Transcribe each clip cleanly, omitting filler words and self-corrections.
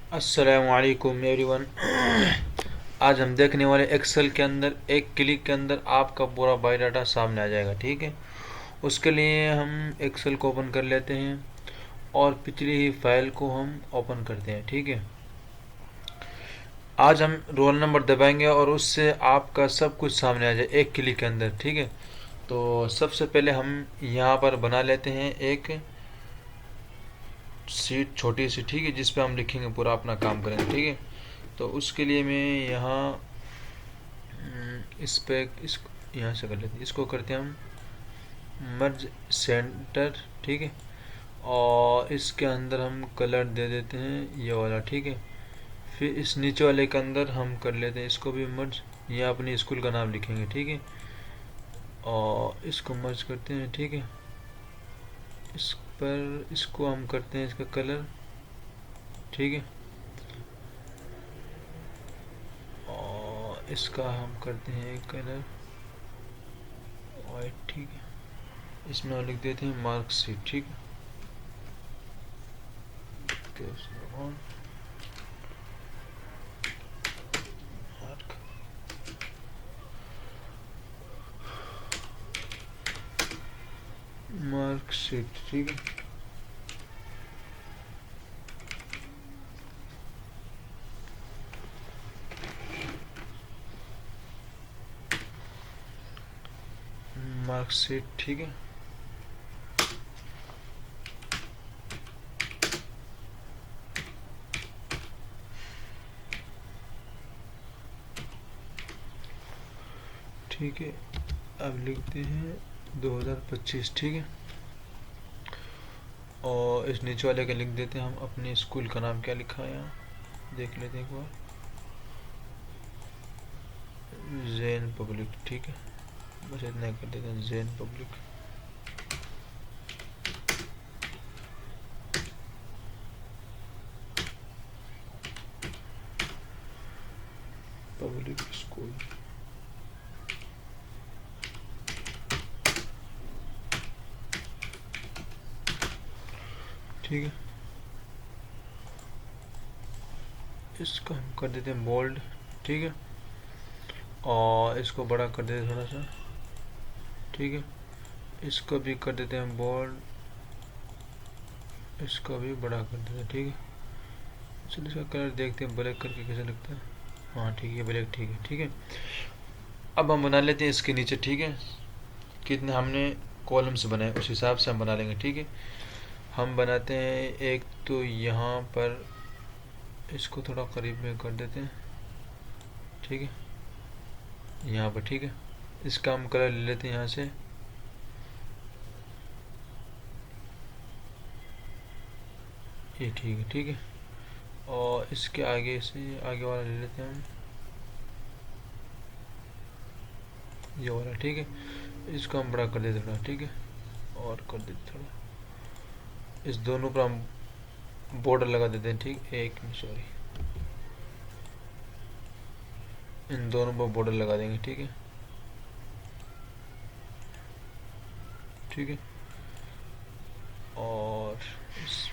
अस्सलामुअलैकुम एवरीवन। आज हम देखने वाले एक्सेल के अंदर एक क्लिक के अंदर आपका पूरा बायोडाटा सामने आ जाएगा। ठीक है, उसके लिए हम एक्सेल को ओपन कर लेते हैं और पिछली ही फाइल को हम ओपन करते हैं। ठीक है, आज हम रोल नंबर दबाएंगे और उससे आपका सब कुछ सामने आ जाए एक क्लिक के अंदर। ठीक है, तो सबसे पहले हम यहाँ पर बना लेते हैं एक सीट छोटी सी। ठीक है, जिस पे हम लिखेंगे पूरा अपना काम करेंगे। ठीक है, तो उसके लिए मैं यहाँ इस पे इस यहाँ से कर लेते हैं, इसको करते हैं हम मर्ज सेंटर। ठीक है, और इसके अंदर हम कलर दे देते हैं ये वाला। ठीक है, फिर इस नीचे वाले के अंदर हम कर लेते हैं इसको भी मर्ज, यहाँ अपने स्कूल का नाम लिखेंगे। ठीक है, और इसको मर्ज करते हैं। ठीक है, इस पर इसको हम करते हैं इसका कलर। ठीक है, और इसका हम करते हैं कलर वाइट। ठीक है, इसमें हम लिख देते हैं मार्कशीट। ठीक है, मार्कशीट। ठीक है, मार्कशीट। ठीक है, ठीक है, अब लिखते हैं 2025। ठीक है, और इस नीचे वाले का लिख देते हैं हम अपने स्कूल का नाम। क्या लिखा है यहाँ देख लेते हैं एक बार, जैन पब्लिक। ठीक है, बस इतना कर देते हैं, जैन पब्लिक। Public school. ठीक है, इसको हम कर देते हैं बोल्ड। ठीक है, और इसको बड़ा कर देते हैं थोड़ा सा। ठीक है, इसको भी कर देते हैं बोल्ड, इसको भी बड़ा कर देते हैं। ठीक है, चलिए इसका कलर देखते हैं ब्लैक करके कैसे लगता है। हाँ ठीक है, ब्लैक। ठीक है, ठीक है, अब हम बना लेते हैं इसके नीचे। ठीक है, कितने हमने कॉलम्स बनाए उस हिसाब से हम बना लेंगे। ठीक है, हम बनाते हैं एक तो यहाँ पर इसको थोड़ा करीब में कर देते हैं। ठीक है, यहाँ पर। ठीक है, इसका हम कलर ले लेते हैं यहाँ से। ये ठीक है। ठीक है, और इसके आगे से आगे वाला ले लेते हैं हम, ये वाला। ठीक है, इसको हम बड़ा कर देते थोड़ा। ठीक है, और कर देते थोड़ा, इस दोनों पर हम बॉर्डर लगा देते हैं। ठीक, एक सॉरी, इन दोनों पर बॉर्डर लगा देंगे। ठीक है, ठीक है, और इस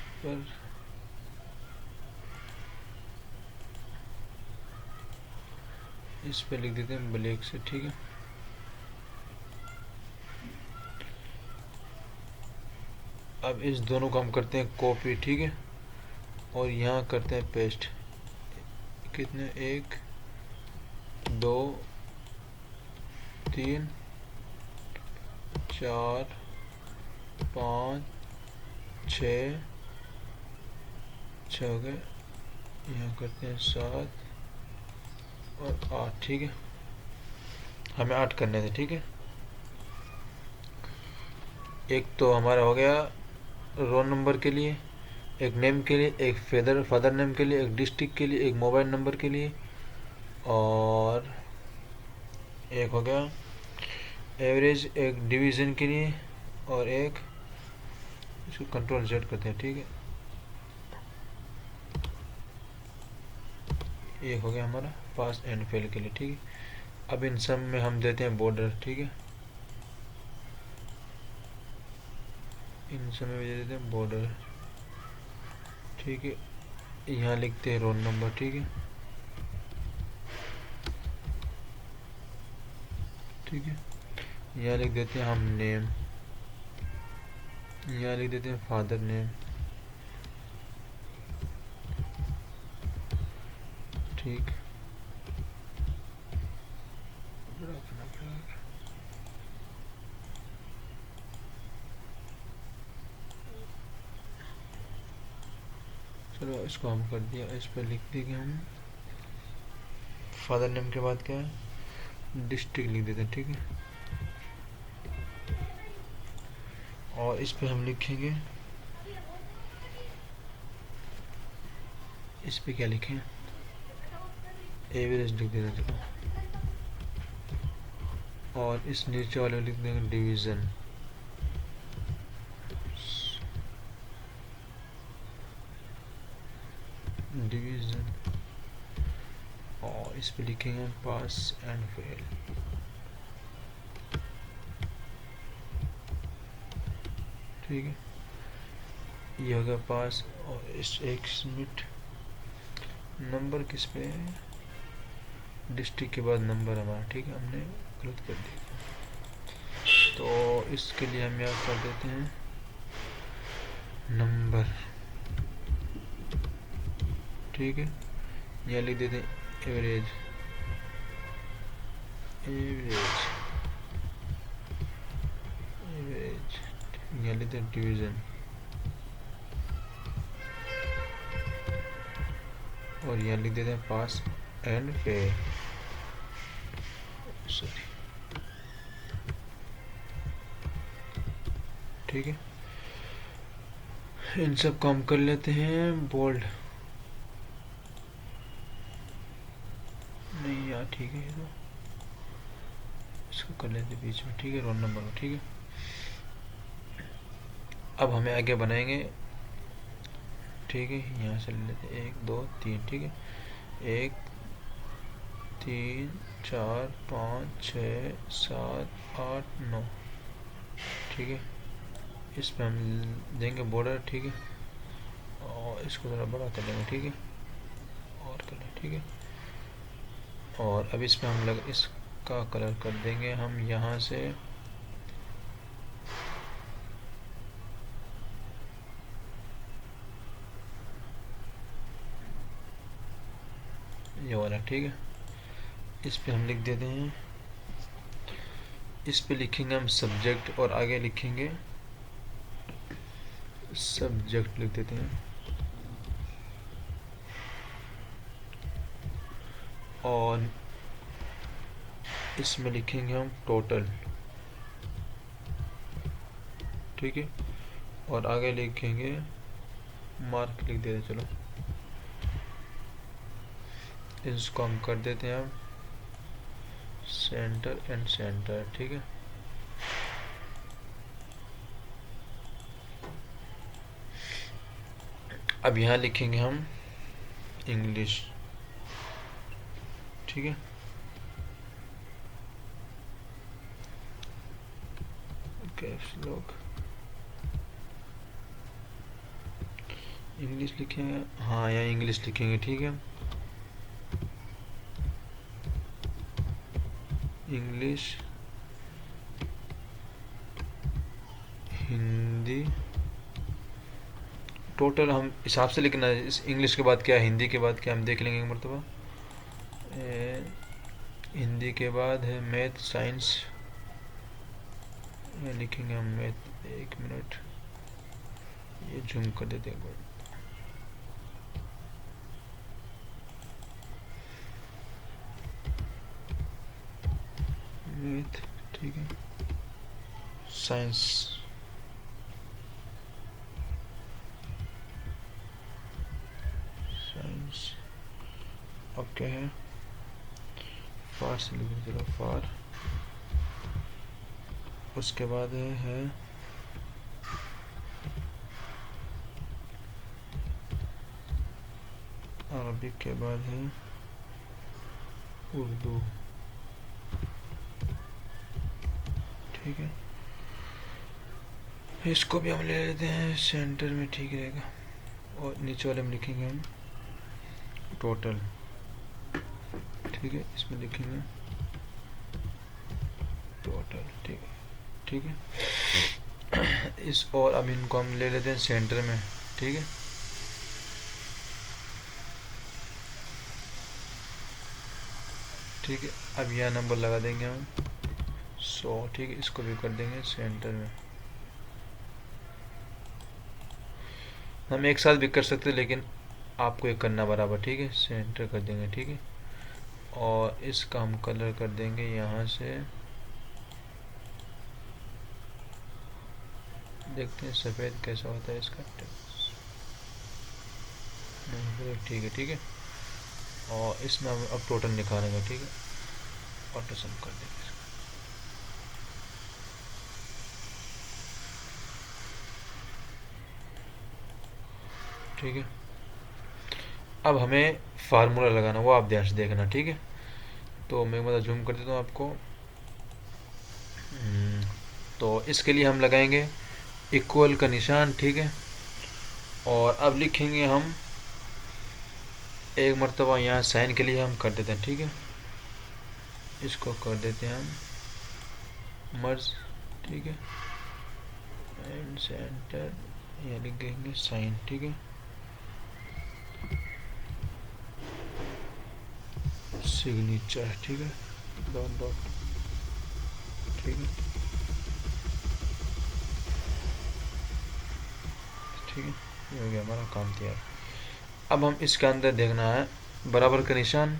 पर लिख देते हैं ब्लैक से। ठीक है, अब इस दोनों को हम करते हैं कॉपी। ठीक है, और यहाँ करते हैं पेस्ट। कितने, 1 2 3 4 5 6 6 हो गए, यहाँ करते हैं 7 और 8। ठीक है, हमें 8 करने थे। ठीक है, एक तो हमारा हो गया रोल नंबर के लिए, एक नेम के लिए, एक फादर नेम के लिए, एक डिस्ट्रिक्ट के लिए, एक मोबाइल नंबर के लिए, और एक हो गया एवरेज, एक डिवीज़न के लिए, और एक इसको कंट्रोल जेड करते हैं। ठीक है, एक हो गया हमारा पास एंड फेल के लिए। ठीक है, अब इन सब में हम देते हैं बॉर्डर। ठीक है, इन सब में भी दे देते हैं बॉर्डर। ठीक है, यहाँ लिखते हैं रोल नंबर, ठीक है, ठीक है। यहाँ लिख देते हैं हम नेम, यहाँ लिख देते हैं फादर नेम, ठीक। चलो इसको हम कर दिया, इस पर लिख देंगे हम फादर नेम के बाद क्या है, डिस्ट्रिक्ट लिख देते हैं, ठीक है। और इस पे हम लिखेंगे, इस पे क्या लिखें, एवरेज लिख देते हैं। और इस नीचे वाले लिख देंगे डिवीज़न, डिवीज़न। और इस पे लिखेंगे पास एंड फेल, ठीक है, ये हो गया पास। और इस एक मिनट, नंबर किस पे है, डिस्ट्रिक्ट के बाद नंबर हमारा, ठीक है, हमने गलत कर दिया। तो इसके लिए हम यहाँ कर देते हैं नंबर, ठीक है। यहाँ लिख देते हैं एवरेज, एवरेज, एवरेज। यहाँ लिख देते हैं डिवीज़न, और यहाँ लिख देते हैं पास एंड फेल, सॉरी, ठीक है। इन सब काम कर लेते हैं बोल्ड, नहीं यार ठीक है, ये तो इसको कर लेते हैं बीच में, ठीक है, रोल नंबर, ठीक है। अब हमें आगे बनाएंगे, ठीक है, यहाँ से ले लेते हैं 1 2 3, ठीक है, 1 3 4 5 6 7 8 9, ठीक है। इस पे हम देंगे बॉर्डर, ठीक है, और इसको थोड़ा बड़ा कर लेंगे, ठीक है, और कर लेंगे, ठीक है। और अब इस पे हम इसका कलर कर देंगे हम यहाँ से ये वाला, ठीक है। इस पे हम लिख देते हैं, इस पे लिखेंगे हम सब्जेक्ट, और आगे लिखेंगे सब्जेक्ट लिख देते हैं, और इसमें लिखेंगे हम टोटल, ठीक है, और आगे लिखेंगे मार्क लिख देते हैं। चलो इसको हम कर देते हैं हम सेंटर एंड सेंटर, ठीक है। अब यहाँ लिखेंगे हम इंग्लिश, ठीक है, कैप्स लॉक, इंग्लिश लिखेंगे, हाँ यहाँ इंग्लिश लिखेंगे, ठीक है, इंग्लिश, हिंदी, टोटल हम हिसाब से लिखना है, इस इंग्लिश के बाद क्या, हिंदी के बाद क्या, हम देख लेंगे एक मरतबा। हिंदी के बाद है मैथ साइंस, ये लिखेंगे हम मैथ, एक मिनट ये जूम कर देते हैं, मैथ, ठीक है, साइंस, साइंस। अब क्या है, फार से लिखें, चलो फार। उसके बाद है अरबिक, के बाद है उर्दू, ठीक है। इसको भी हम ले लेते हैं सेंटर में, ठीक रहेगा। और नीचे वाले में लिखेंगे हम टोटल, ठीक है, इसमें लिखेंगे टोटल, ठीक है, ठीक है। इस और अब इनको हम ले लेते हैं सेंटर में, ठीक है, ठीक है। अब यह नंबर लगा देंगे हम 100, ठीक है, इसको भी कर देंगे सेंटर में। हम एक साथ भी कर सकते हैं लेकिन आपको एक करना बराबर, ठीक है, सेंटर कर देंगे, ठीक है। और इसका हम कलर कर देंगे यहाँ से, देखते हैं सफ़ेद कैसा होता है इसका, ठीक है, ठीक है। और इसमें हम अब टोटल निकालेंगे, ठीक है, ऑटो सम कर देंगे इसका। ठीक है, अब हमें फार्मूला लगाना, वो आप ध्यान से देखना, ठीक है। तो मैं मतलब जूम कर देता हूँ आपको। तो इसके लिए हम लगाएंगे इक्वल का निशान, ठीक है। और अब लिखेंगे हम एक मरतबा यहाँ साइन के लिए हम कर देते हैं, ठीक है, इसको कर देते हैं हम मर्ज, ठीक है, एंड सेंटर, यहाँ लिखेंगे साइन, ठीक है, सिग्नेचर, ठीक है, डॉट डॉट, ठीक है, ठीक है, ये हो गया हमारा काम तैयार। अब हम इसके अंदर देखना है बराबर का निशान,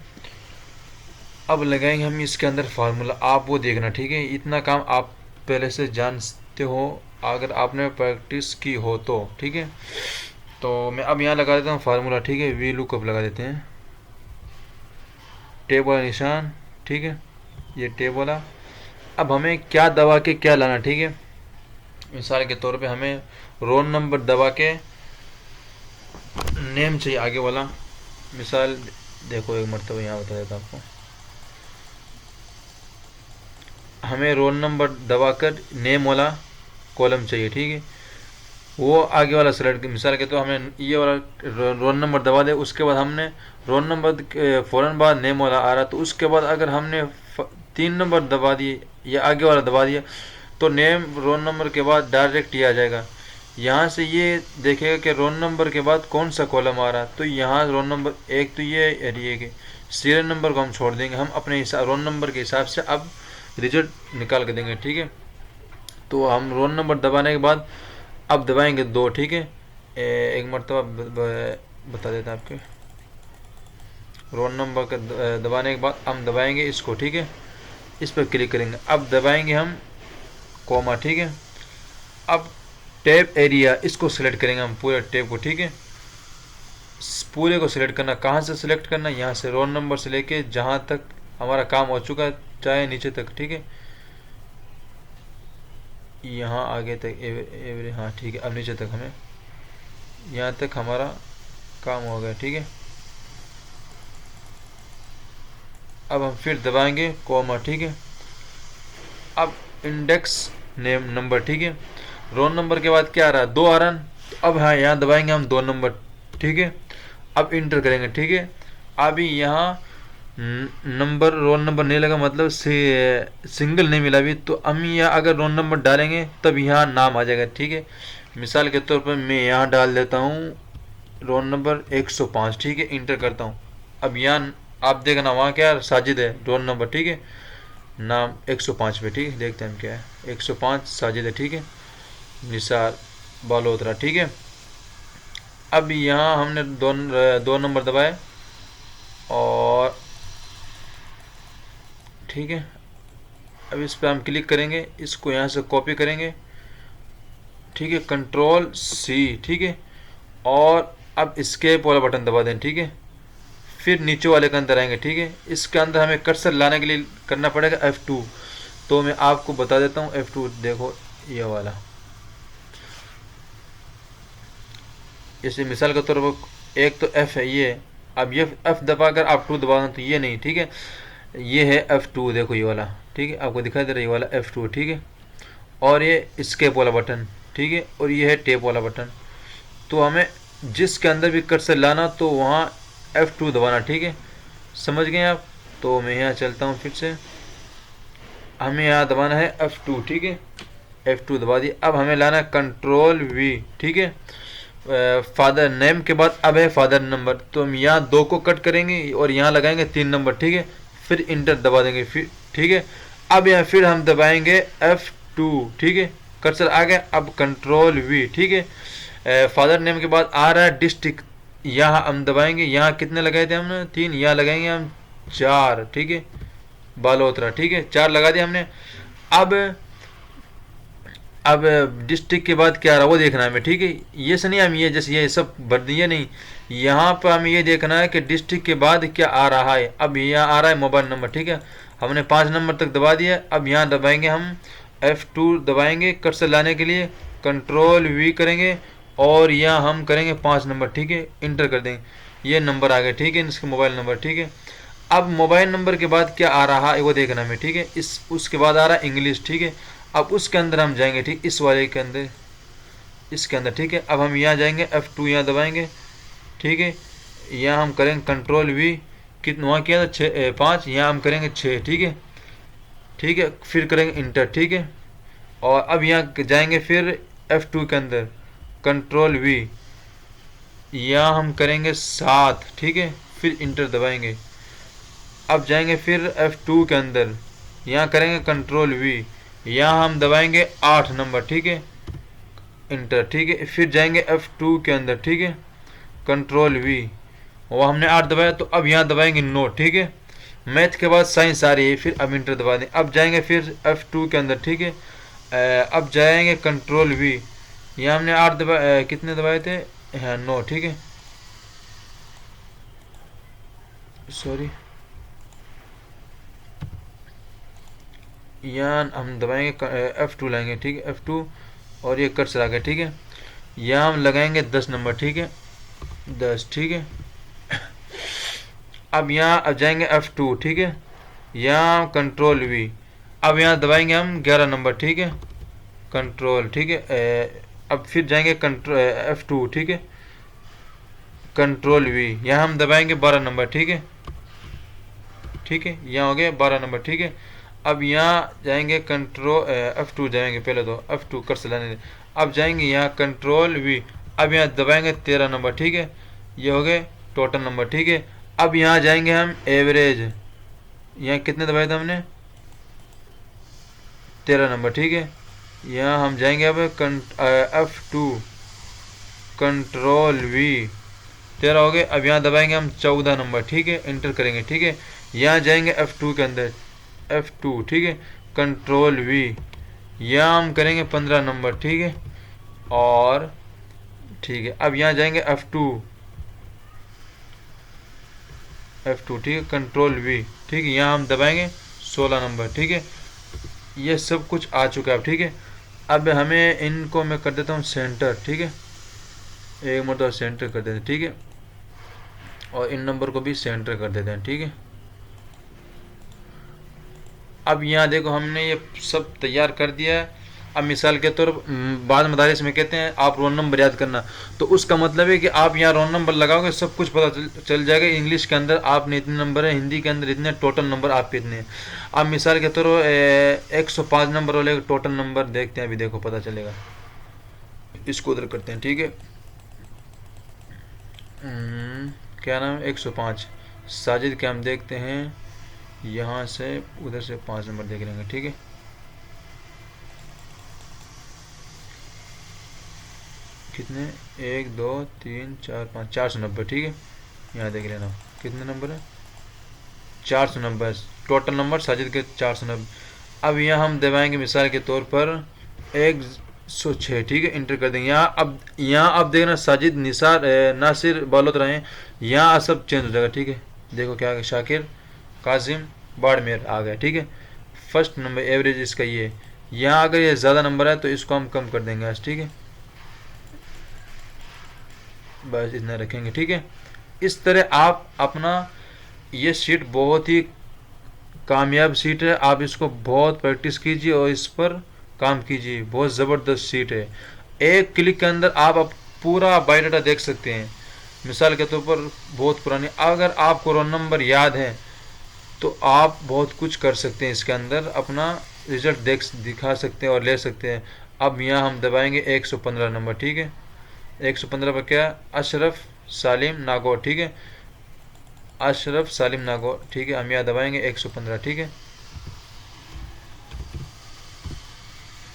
अब लगाएंगे हम इसके अंदर फार्मूला, आप वो देखना, ठीक है। इतना काम आप पहले से जानते हो अगर आपने प्रैक्टिस की हो तो, ठीक है। तो मैं अब यहाँ लगा देता हूँ फार्मूला, ठीक है, वी लुकअप लगा देते हैं, टेब वाला निशान, ठीक है, ये टेब वाला। अब हमें क्या दबा के क्या लाना, ठीक है। मिसाल के तौर पे हमें रोल नंबर दबा के नेम चाहिए आगे वाला। मिसाल देखो, एक मरतबा यहाँ बता देता आपको, हमें रोल नंबर दबाकर नेम वाला कॉलम चाहिए, ठीक है, वो आगे वाला सेलेक्ट। मिसाल के तो हमें ये वाला रोल नंबर दबा दे, उसके बाद हमने रोल नंबर के फ़ौरन बाद नेम वाला आ रहा, तो उसके बाद अगर हमने 3 नंबर दबा दिए या आगे वाला दबा दिया तो नेम रोल नंबर के बाद डायरेक्ट ये आ जाएगा। यहाँ से ये देखेगा कि रोल नंबर के बाद कौन सा कॉलम आ रहा, तो यहाँ रोल नंबर एक तो ये कि सीरियल नंबर को हम छोड़ देंगे, हम अपने हिसाब रोल नंबर के हिसाब से अब रिजल्ट निकाल के देंगे, ठीक है। तो हम रोल नंबर दबाने के बाद अब दबाएंगे 2, ठीक है, एक मरतबा बता देता आपके, रोल नंबर का दबाने के बाद हम दबाएंगे इसको, ठीक है, इस पर क्लिक करेंगे, अब दबाएंगे हम कॉमा, ठीक है। अब टैब एरिया इसको सिलेक्ट करेंगे हम पूरे टैब को, ठीक है, पूरे को सिलेक्ट करना, कहाँ से सिलेक्ट करना, यहाँ से रोल नंबर से लेके जहाँ तक हमारा काम हो चुका है चाहे नीचे तक, ठीक है, यहाँ आगे तक एवरी, हाँ ठीक है, अब नीचे तक हमें यहाँ तक हमारा काम हो गया, ठीक है। अब हम फिर दबाएंगे कॉमा, ठीक है। अब इंडेक्स नेम नंबर, ठीक है, रोल नंबर के बाद क्या आ रहा है, 2 आ रहा है, तो अब हाँ यहाँ दबाएंगे हम 2 नंबर, ठीक है। अब इंटर करेंगे, ठीक है। अभी यहाँ नंबर रोल नंबर नहीं लगा, मतलब से सिंगल नहीं मिला अभी, तो हम यहाँ अगर रोल नंबर डालेंगे तब यहाँ नाम आ जाएगा, ठीक है। मिसाल के तौर पर मैं यहाँ डाल देता हूँ रोल नंबर 105, ठीक है, इंटर करता हूँ। अब यहाँ आप देखना वहाँ क्या साजिद है रोल नंबर, ठीक है, नाम 105 पे, ठीक है, देखते हैं हम क्या है, 105 साजिद है, ठीक है, निसार बालोतरा, ठीक है। अब यहाँ हमने दो नंबर दबाए और ठीक है, अब इस पर हम क्लिक करेंगे, इसको यहाँ से कॉपी करेंगे, ठीक है, कंट्रोल सी, ठीक है, और अब एस्केप वाला बटन दबा दें, ठीक है। फिर नीचे वाले के अंदर आएंगे, ठीक है, इसके अंदर हमें कर्सर लाने के लिए करना पड़ेगा F2, तो मैं आपको बता देता हूँ F2, देखो ये वाला, जैसे मिसाल के तौर पर एक तो F है ये, अब ये F दबाकर आप 2 दबा दें तो ये नहीं, ठीक है, ये है F2, देखो ये वाला, ठीक है, आपको दिखाई दे रहा है ये वाला F2, ठीक है, और ये एस्केप वाला बटन, ठीक है, और ये है टेप वाला बटन। तो हमें जिसके अंदर भी कर्सर लाना तो वहाँ F2 दबाना, ठीक है, समझ गए आप। तो मैं यहाँ चलता हूँ फिर से, हमें यहाँ दबाना है F2, ठीक है, F2 दबा दिया। अब हमें लाना है कंट्रोल V, ठीक है। फादर नेम के बाद अब है फादर नंबर, तो हम यहाँ 2 को कट करेंगे और यहाँ लगाएंगे 3 नंबर, ठीक है, फिर इंटर दबा देंगे, फिर ठीक है। अब यहाँ फिर हम दबाएंगे F2, ठीक है, कर्सर आ गया। अब कंट्रोल V, ठीक है। फादर नेम के बाद आ रहा है डिस्ट्रिक्ट, यहाँ हम दबाएंगे। यहाँ कितने लगाए थे हमने? 3, यहाँ लगाएंगे हम 4, ठीक है, बालोतरा, ठीक है, 4 लगा दिया हमने। अब डिस्ट्रिक्ट के बाद क्या आ रहा है वो देखना है हमें, ठीक है। ये से नहीं हम ये जैसे ये सब भर दिए नहीं, यहाँ पर हमें ये देखना है कि डिस्ट्रिक्ट के बाद क्या आ रहा है। अब यहाँ आ रहा है मोबाइल नंबर, ठीक है, हमने 5 नंबर तक दबा दिया। अब यहाँ दबाएंगे हम F2 दबाएंगे कर्सर लाने के लिए, कंट्रोल V करेंगे और यहाँ हम करेंगे 5 नंबर, ठीक है, इंटर कर देंगे, ये नंबर आ गए, ठीक है, इसके मोबाइल नंबर, ठीक है। अब मोबाइल नंबर के बाद क्या आ रहा है वो देखना हमें, ठीक है। उसके बाद आ रहा है इंग्लिश, ठीक है। अब उसके अंदर हम जाएंगे, ठीक, इस वाले के अंदर, इसके अंदर, ठीक है। अब हम यहाँ जाएंगे F2 यहाँ दबाएंगे, ठीक है, यहाँ हम करेंगे कंट्रोल V, कितना वहाँ किया था 6 5, यहाँ हम करेंगे 6, ठीक है, ठीक है, फिर करेंगे इंटर, ठीक है। और अब यहाँ जाएंगे फिर F2 के अंदर कंट्रोल V, यहाँ हम करेंगे 7, ठीक है, फिर इंटर दबाएंगे। अब जाएंगे फिर F2 के अंदर, यहाँ करेंगे कंट्रोल V, यहाँ हम दबाएंगे 8 नंबर, ठीक है, इंटर, ठीक है, फिर जाएंगे F2 के अंदर, ठीक है, कंट्रोल V, वो हमने 8 दबाया। तो अब यहाँ दबाएंगे 9, ठीक है, मैथ के बाद साइंस आ रही है, फिर अब इंटर दबा दें। अब जाएंगे फिर F2 के अंदर, ठीक है। अब जाएंगे कंट्रोल V, यहाँ हमने 8 कितने दबाए थे? हाँ 9, ठीक है, सॉरी, यहाँ हम दबाएंगे F2 लाएंगे, ठीक है, F2 और ये कर्सर आ गया, ठीक है। यहाँ हम लगाएंगे 10 नंबर, ठीक है, 10, ठीक है। अब यहाँ अब जाएंगे F2, ठीक है, यहाँ कंट्रोल V, अब यहाँ दबाएंगे हम 11 नंबर, ठीक है, कंट्रोल, ठीक है। अब फिर जाएंगे कंट्रोल F2, ठीक है, कंट्रोल V, यहाँ हम दबाएंगे 12 नंबर, ठीक है, ठीक है, यहाँ हो गया 12 नंबर, ठीक है। अब यहाँ जाएंगे कंट्रोल F2 जाएंगे, पहले तो F2 कर्सर लाने दें। अब जाएंगे यहाँ कंट्रोल V, अब यहाँ दबाएंगे 13 नंबर, ठीक है, ये हो गए टोटल नंबर, ठीक है। अब यहाँ जाएंगे हम एवरेज, यहाँ कितने दबाए थे हमने? 13 नंबर, ठीक है। यहाँ हम जाएंगे अब F2 कंट्रोल V, 13 हो गए। अब यहाँ दबाएंगे हम 14 नंबर, ठीक है, इंटर करेंगे, ठीक है। यहाँ जाएंगे F2 के अंदर, F2, ठीक है, कंट्रोल V, यहाँ हम करेंगे 15 नंबर, ठीक है, और ठीक है। अब यहाँ जाएंगे F2, ठीक है, कंट्रोल V, ठीक है, यहाँ हम दबाएंगे 16 नंबर, ठीक है। ये सब कुछ आ चुका है, ठीक है। अब हमें इनको मैं कर देता हूँ सेंटर, ठीक है, एक मतलब सेंटर कर देते हैं, ठीक है, और इन नंबर को भी सेंटर कर देते हैं, ठीक है। अब यहाँ देखो हमने ये सब तैयार कर दिया है। अब मिसाल के तौर बाद मदारिस में कहते हैं आप रोल नंबर याद करना, तो उसका मतलब है कि आप यहाँ रोल नंबर लगाओगे सब कुछ पता चल जाएगा। इंग्लिश के अंदर आपने इतने नंबर है, हिंदी के अंदर इतने, टोटल नंबर आपके इतने हैं। अब मिसाल के तौर 105 नंबर वाले टोटल नंबर देखते हैं, अभी देखो पता चलेगा। इसको उधर करते हैं, ठीक है, क्या नाम है? 105 साजिद के हम देखते हैं, यहाँ से उधर से 5 नंबर देख लेंगे, ठीक है। कितने? 1 2 3 4 5, 490, ठीक है। यहाँ देख लेना कितने नंबर है, 490 टोटल नंबर साजिद के 490। अब यहाँ हम दबाएंगे मिसाल के तौर पर 106, ठीक है, इंटर कर देंगे। यहाँ अब देखना साजिद, निसार, नासिर, बालोतरा हैं, यहाँ सब चेंज हो जाएगा, ठीक है। देखो क्या आ गया, शाकिर, कासिम, बाड़मेर आ गया, ठीक है। फर्स्ट नंबर एवरेज इसका ये, यहाँ अगर ये ज़्यादा नंबर है तो इसको हम कम कर देंगे आज, ठीक है, बस इतना रखेंगे, ठीक है। इस तरह आप अपना, ये शीट बहुत ही कामयाब शीट है, आप इसको बहुत प्रैक्टिस कीजिए और इस पर काम कीजिए, बहुत ज़बरदस्त शीट है। एक क्लिक के अंदर आप पूरा बायोडाटा देख सकते हैं। मिसाल के तौर पर बहुत पुरानी, अगर आपको रोल नंबर याद है तो आप बहुत कुछ कर सकते हैं, इसके अंदर अपना रिजल्ट दिखा सकते हैं और ले सकते हैं। अब यहाँ हम दबाएंगे 115 नंबर, ठीक है। 115 पर क्या, अशरफ सालिम नागौर, ठीक है, अशरफ सालिम नागौर, ठीक है। हम यहाँ दबाएंगे 115, ठीक है।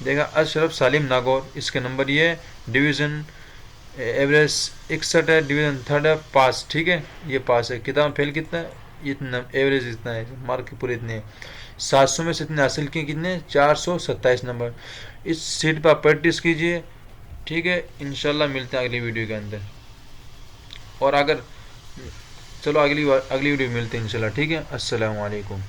देखा, अशरफ सालिम नागौर, इसके नंबर ये, डिवीज़न एवरेज 61 है, डिवीज़न 3 है, पास, ठीक है, ये पास है। किताब फेल कितना है, इतना, एवरेज इतना है, मार्क पूरे इतने हैं। 700 में से इतने हासिल किए, कितने, 427 नंबर। इस सीट पर आप प्रैक्टिस कीजिए, ठीक है। इंशाल्लाह मिलते हैं अगली वीडियो के अंदर। और अगर, चलो अगली वीडियो मिलते हैं इंशाल्लाह, ठीक है। अस्सलाम वालेकुम।